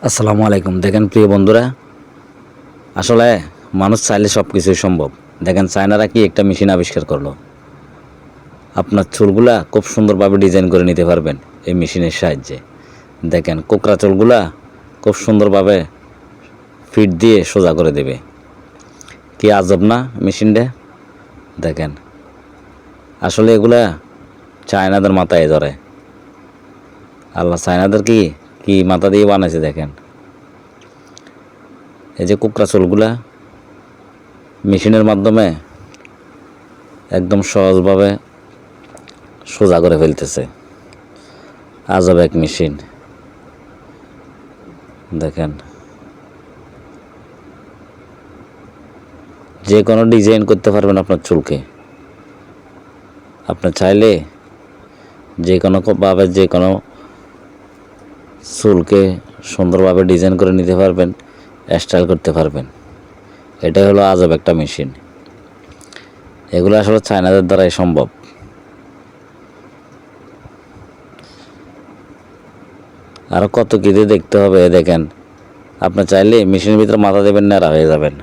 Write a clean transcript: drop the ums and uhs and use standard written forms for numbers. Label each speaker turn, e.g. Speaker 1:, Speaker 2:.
Speaker 1: আসসালামু আলাইকুম। দেখেন প্রিয় বন্ধুরা, আসলে মানুষ চাইলে সব কিছুই সম্ভব। দেখেন চায়নারা কি একটা মেশিন আবিষ্কার করলো। আপনার চুলগুলা খুব সুন্দরভাবে ডিজাইন করে নিতে পারবেন এই মেশিনের সাহায্যে। দেখেন কোকড়া চুলগুলা খুব সুন্দরভাবে ফিট দিয়ে সোজা করে দেবে। কি আজব না মেশিনটা? দেখেন আসলে এগুলা চায়নাদের মাথায় ধরে। আল্লাহ চায়নাদের কি কি মাথা দিয়ে বানাইছে দেখেন। এই যে কোকড়া চুলগুলা মেশিনের মাধ্যমে একদম সহজভাবে সোজা করে ফেলতেছে। আজব এক মেশিন। দেখেন যে কোনো ডিজাইন করতে পারবেন আপনার চুলকে। আপনি চাইলে যে কোনোভাবে যে কোনো চুলকে সুন্দরভাবে ডিজাইন করে নিতে পারবেন, স্টাইল করতে পারবেন। এটাই হলো আজব একটা মেশিন। এগুলো আসলে চায়নাদের দ্বারাই সম্ভব। আরও কত কিছু দেখতে হবে। দেখেন আপনি চাইলে মেশিনের ভিতরে মাথা দেবেন, ন্যাড়া হয়ে যাবেন।